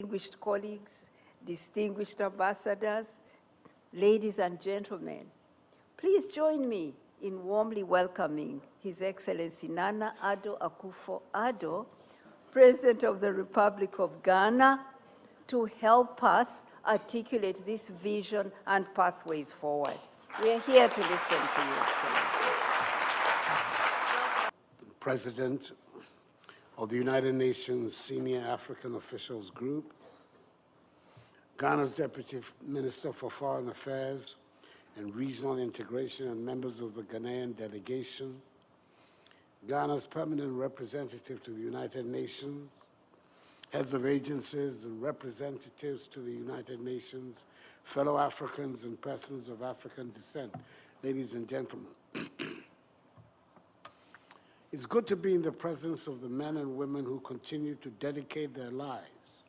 Distinguished colleagues, distinguished ambassadors, ladies and gentlemen, please join me in warmly welcoming His Excellency Nana Addo Akufo-Addo, President of the Republic of Ghana, to help us articulate this vision and pathways forward. We are here to listen to you, Excellency. President of the United Nations Senior African Officials Group, Ghana's Deputy Minister for Foreign Affairs and Regional Integration and members of the Ghanaian delegation, Ghana's permanent representative to the United Nations, heads of agencies and representatives to the United Nations, fellow Africans and persons of African descent, ladies and gentlemen. It's good to be in the presence of the men and women who continue to dedicate their lives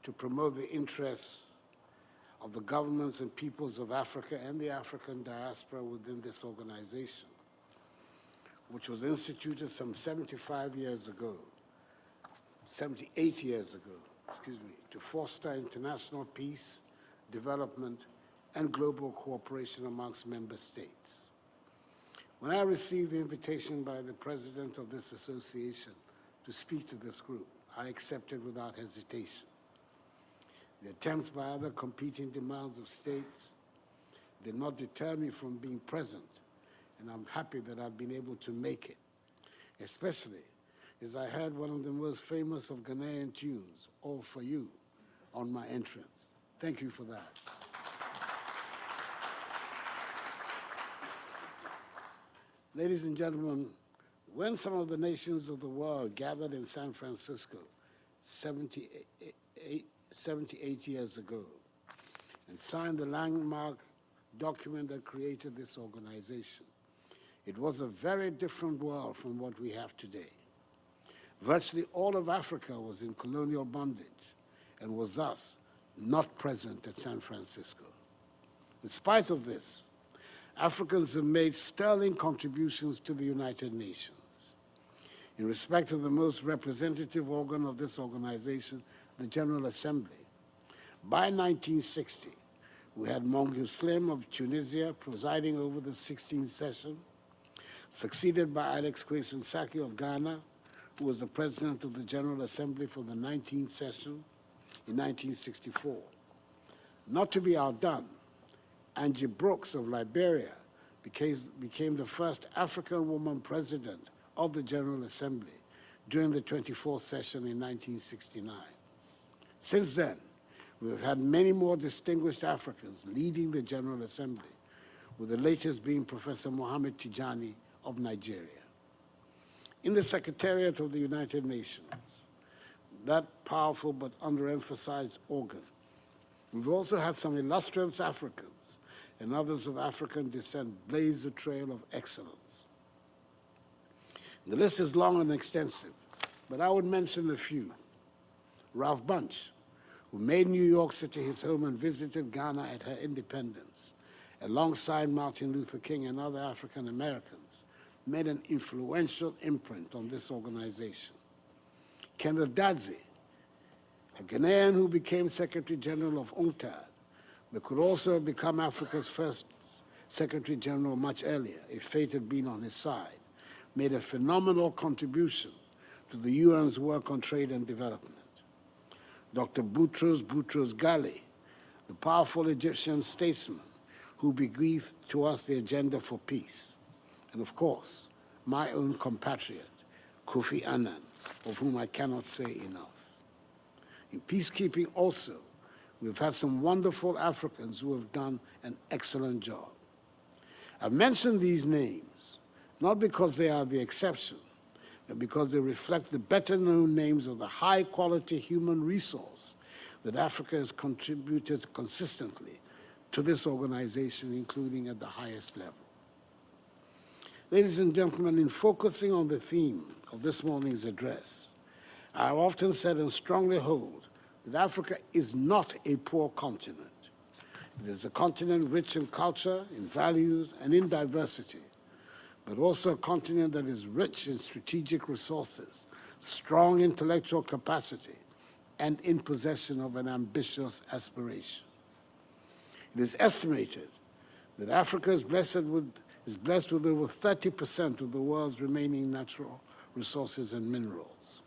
to promote the interests of the governments and peoples of Africa and the African diaspora within this organization, which was instituted some 78 years ago, to foster international peace, development, and global cooperation amongst member states. When I received the invitation by the president of this association to speak to this group, I accepted without hesitation. The attempts by other competing demands of states did not deter me from being present, and I'm happy that I've been able to make it, especially as I heard one of the most famous of Ghanaian tunes, All For You, on my entrance. Thank you for that. Ladies and gentlemen, when some of the nations of the world gathered in San Francisco 78 years ago and signed the landmark document that created this organization, it was a very different world from what we have today. Virtually all of Africa was in colonial bondage and was thus not present at San Francisco. In spite of this, Africans have made sterling contributions to the United Nations. In respect of the most representative organ of this organization, the General Assembly, by 1960, we had Mongu Slim of Tunisia presiding over the 16th session, succeeded by Alex Kwesi-Ntsaki of Ghana, who was the president of the General Assembly for the 19th session in 1964. Not to be outdone, Angie Brooks of Liberia became the first African woman president of the General Assembly during the 24th session in 1969. Since then, we've had many more distinguished Africans leading the General Assembly, with the latest being Professor Mohamed Tijani of Nigeria. In the Secretariat of the United Nations, that powerful but underemphasized organ, we've also had some illustrious Africans and others of African descent blaze a trail of excellence. The list is long and extensive, but I would mention a few. Ralph Bunche, who made New York City his home and visited Ghana at her independence, alongside Martin Luther King and other African Americans, made an influential imprint on this organization. Kenneth Dadzi, a Ghanaian who became Secretary General of UNCTAD, but could also have become Africa's first Secretary General much earlier if fate had been on his side, made a phenomenal contribution to the UN's work on trade and development. Dr. Boutros Ghali, the powerful Egyptian statesman who bequeathed to us the agenda for peace. And of course, my own compatriot, Kofi Annan, of whom I cannot say enough. In peacekeeping also, we've had some wonderful Africans who have done an excellent job. I've mentioned these names, not because they are the exception, but because they reflect the better-known names of the high-quality human resource that Africa has contributed consistently to this organization, including at the highest level. Ladies and gentlemen, in focusing on the theme of this morning's address, I have often said and strongly hold that Africa is not a poor continent. It is a continent rich in culture, in values, and in diversity, but also a continent that is rich in strategic resources, strong intellectual capacity, and in possession of an ambitious aspiration. It is estimated that Africa is blessed with over 30% of the world's remaining natural resources and minerals.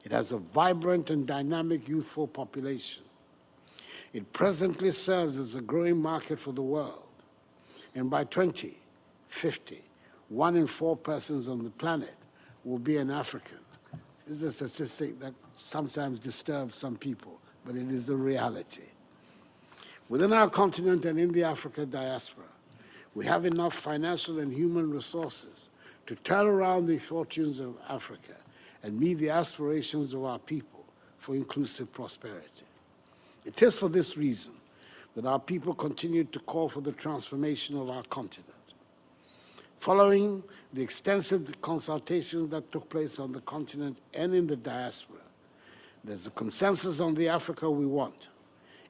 It has a vibrant and dynamic youthful population. It presently serves as a growing market for the world. And by 2050, 1 in 4 persons on the planet will be an African. This is a statistic that sometimes disturbs some people, but it is a reality. Within our continent and in the African diaspora, we have enough financial and human resources to turn around the fortunes of Africa and meet the aspirations of our people for inclusive prosperity. It is for this reason that our people continue to call for the transformation of our continent. Following the extensive consultations that took place on the continent and in the diaspora, there's a consensus on the Africa we want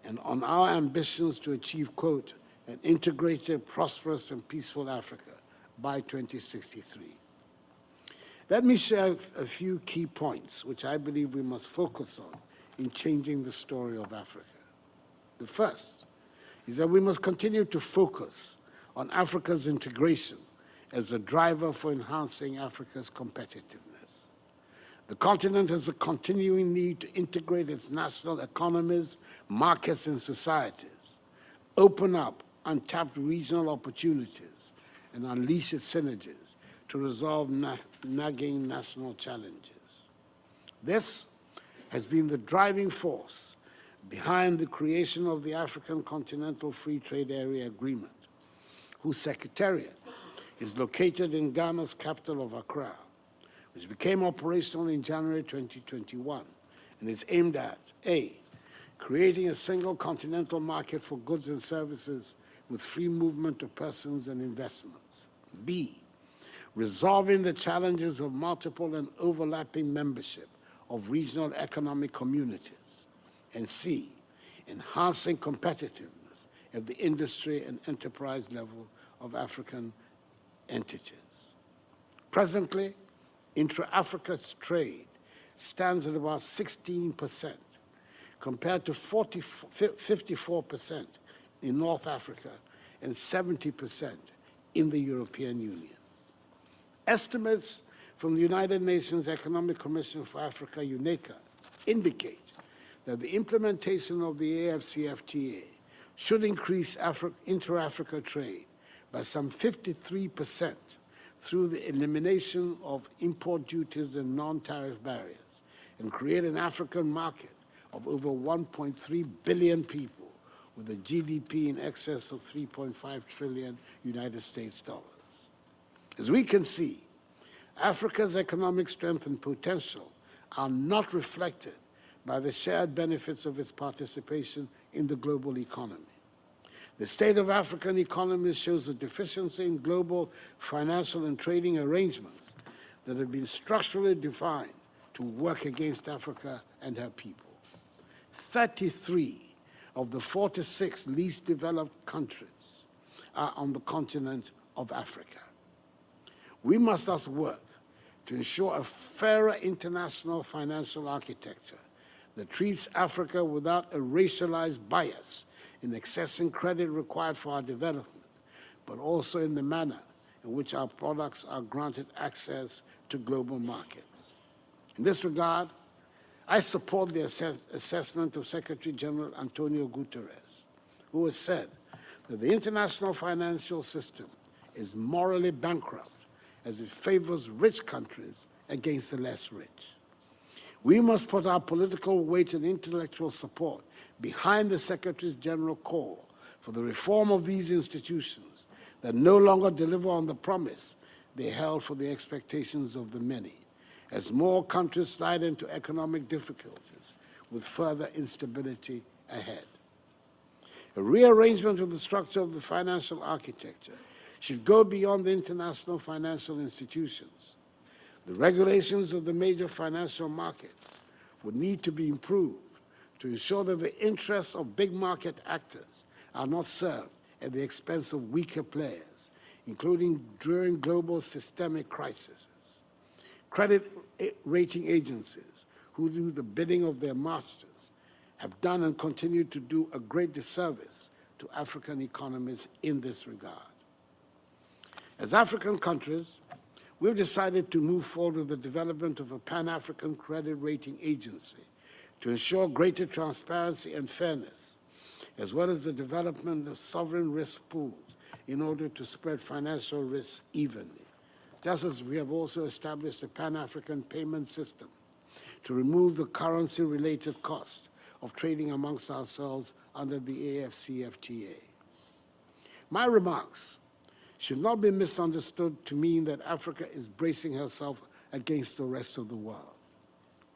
and on our ambitions to achieve, quote, an integrated, prosperous, and peaceful Africa by 2063. Let me share a few key points which I believe we must focus on in changing the story of Africa. The first is that we must continue to focus on Africa's integration as a driver for enhancing Africa's competitiveness. The continent has a continuing need to integrate its national economies, markets, and societies, open up untapped regional opportunities, and unleash its synergies to resolve nagging national challenges. This has been the driving force behind the creation of the African Continental Free Trade Area Agreement, whose secretariat is located in Ghana's capital of Accra, which became operational in January 2021 and is aimed at A, creating a single continental market for goods and services with free movement of persons and investments. B, resolving the challenges of multiple and overlapping membership of regional economic communities. And C, enhancing competitiveness at the industry and enterprise level of African entities. Presently, intra-Africa's trade stands at about 16%, compared to 54% in North Africa and 70% in the European Union. Estimates from the United Nations Economic Commission for Africa, UNECA, indicate that the implementation of the AFCFTA should increase inter-Africa trade by some 53% through the elimination of import duties and non-tariff barriers and create an African market of over 1.3 billion people with a GDP in excess of 3.5 trillion United States dollars. As we can see, Africa's economic strength and potential are not reflected by the shared benefits of its participation in the global economy. The state of African economies shows a deficiency in global financial and trading arrangements that have been structurally defined to work against Africa and her people. 33 of the 46 least developed countries are on the continent of Africa. We must thus work to ensure a fairer international financial architecture that treats Africa without a racialized bias in accessing credit required for our development, but also in the manner in which our products are granted access to global markets. In this regard, I support the assessment of Secretary General Antonio Guterres, who has said that the international financial system is morally bankrupt as it favors rich countries against the less rich. We must put our political weight and intellectual support behind the Secretary General's call for the reform of these institutions that no longer deliver on the promise they held for the expectations of the many, as more countries slide into economic difficulties with further instability ahead. A rearrangement of the structure of the financial architecture should go beyond the international financial institutions. The regulations of the major financial markets would need to be improved to ensure that the interests of big market actors are not served at the expense of weaker players, including during global systemic crises. Credit rating agencies who do the bidding of their masters have done and continue to do a great disservice to African economies in this regard. As African countries, we've decided to move forward with the development of a Pan-African credit rating agency to ensure greater transparency and fairness, as well as the development of sovereign risk pools in order to spread financial risks evenly, just as we have also established a Pan-African payment system to remove the currency-related cost of trading amongst ourselves under the AFCFTA. My remarks should not be misunderstood to mean that Africa is bracing herself against the rest of the world.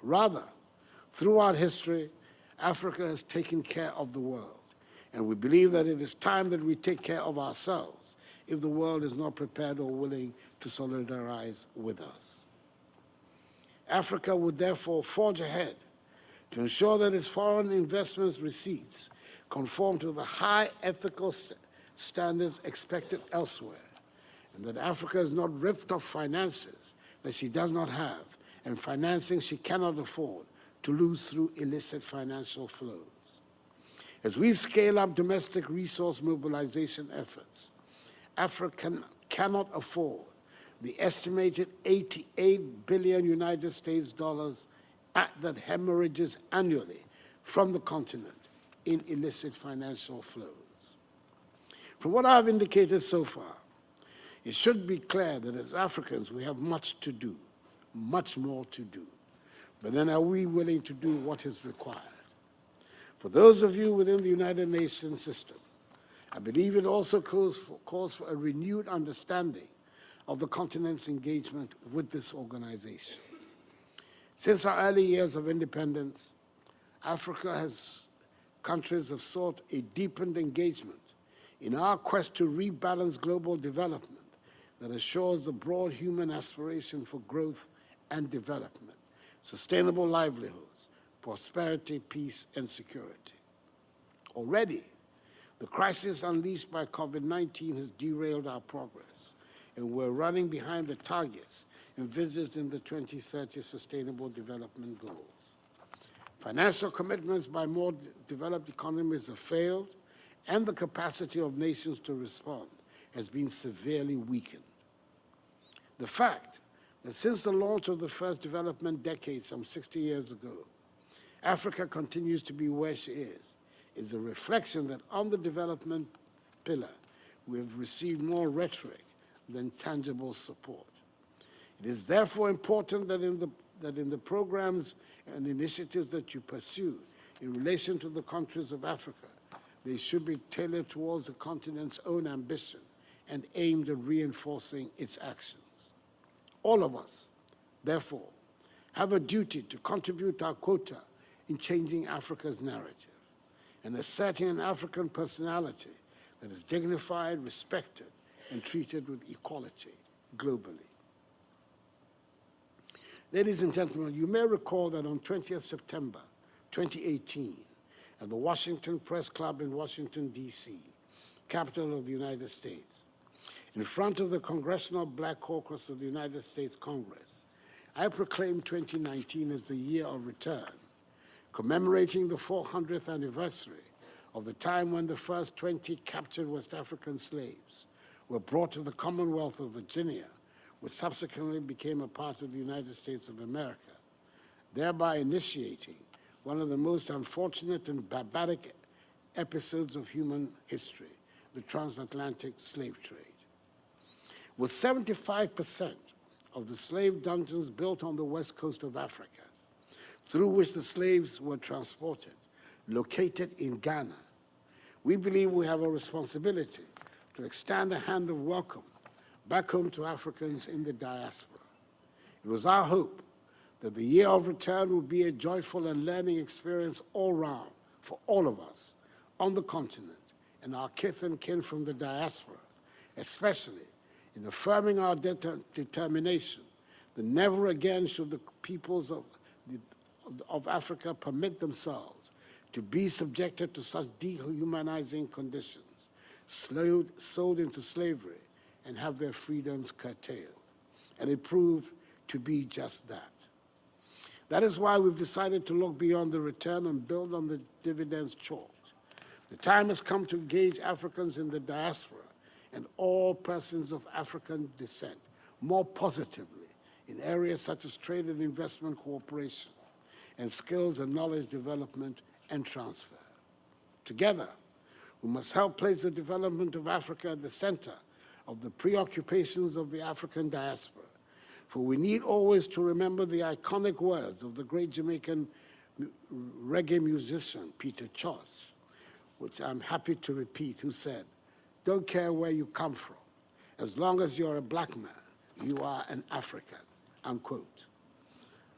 Rather, throughout history, Africa has taken care of the world, and we believe that it is time that we take care of ourselves if the world is not prepared or willing to solidarize with us. Africa would therefore forge ahead to ensure that its foreign investments receipts conform to the high ethical standards expected elsewhere, and that Africa is not ripped of finances that she does not have and financing she cannot afford to lose through illicit financial flows. As we scale up domestic resource mobilization efforts, Africa cannot afford the estimated $88 billion United States dollars that hemorrhages annually from the continent in illicit financial flows. From what I've indicated so far, it should be clear that as Africans, we have much to do, much more to do. But then are we willing to do what is required? For those of you within the United Nations system, I believe it also calls for a renewed understanding of the continent's engagement with this organization. Since our early years of independence, countries have sought a deepened engagement in our quest to rebalance global development that assures the broad human aspiration for growth and development, sustainable livelihoods, prosperity, peace, and security. Already, the crisis unleashed by COVID-19 has derailed our progress, and we're running behind the targets envisaged in the 2030 Sustainable Development Goals. Financial commitments by more developed economies have failed, and the capacity of nations to respond has been severely weakened. The fact that since the launch of the first development decade some 60 years ago, Africa continues to be where she is a reflection that on the development pillar, we have received more rhetoric than tangible support. It is therefore important that in the programs and initiatives that you pursue in relation to the countries of Africa, they should be tailored towards the continent's own ambition and aimed at reinforcing its actions. All of us, therefore, have a duty to contribute our quota in changing Africa's narrative and asserting an African personality that is dignified, respected, and treated with equality globally. Ladies and gentlemen, you may recall that on 20th September 2018, at the Washington Press Club in Washington, D.C., capital of the United States, in front of the Congressional Black Caucus of the United States Congress, I proclaimed 2019 as the year of return, commemorating the 400th anniversary of the time when the first 20 captured West African slaves were brought to the Commonwealth of Virginia, which subsequently became a part of the United States of America, thereby initiating one of the most unfortunate and barbaric episodes of human history, the Transatlantic Slave Trade. With 75% of the slave dungeons built on the west coast of Africa, through which the slaves were transported, located in Ghana, we believe we have a responsibility to extend a hand of welcome back home to Africans in the diaspora. It was our hope that the year of return would be a joyful and learning experience all round for all of us on the continent and our kith and kin from the diaspora, especially in affirming our determination that never again should the peoples of Africa permit themselves to be subjected to such dehumanizing conditions, sold into slavery, and have their freedoms curtailed. And it proved to be just that. That is why we've decided to look beyond the return and build on the dividends chalked. The time has come to engage Africans in the diaspora and all persons of African descent more positively in areas such as trade and investment cooperation and skills and knowledge development and transfer. Together, we must help place the development of Africa at the center of the preoccupations of the African diaspora. For we need always to remember the iconic words of the great Jamaican reggae musician, Peter Chos, which I'm happy to repeat, who said, "Don't care where you come from. As long as you're a black man, you are an African," unquote.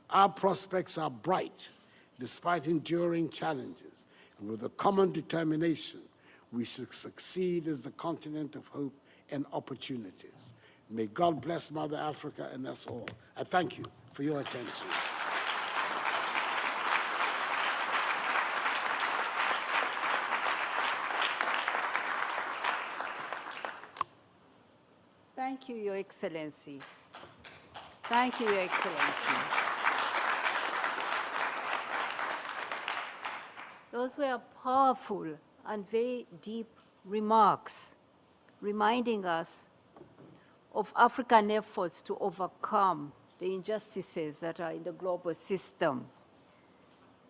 Our prospects are bright, despite enduring challenges, and with a common determination, we should succeed as the continent of hope and opportunities. May God bless Mother Africa and us all. I thank you for your attention. Thank you, Your Excellency. Thank you, Your Excellency. Those were powerful and very deep remarks, reminding us of African efforts to overcome the injustices that are in the global system,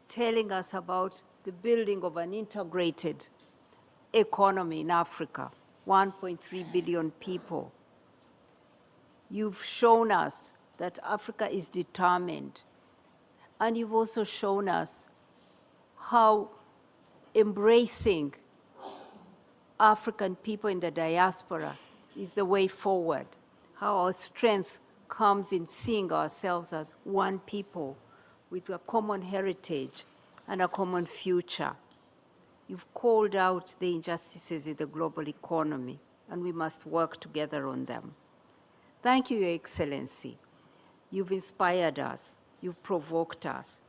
telling us about the building of an integrated economy in Africa, 1.3 billion people. You've shown us that Africa is determined, and you've also shown us how embracing African people in the diaspora is the way forward, how our strength comes in seeing ourselves as one people with a common heritage and a common future. You've called out the injustices in the global economy, and we must work together on them. Thank you, Your Excellency. You've inspired us. You've provoked us.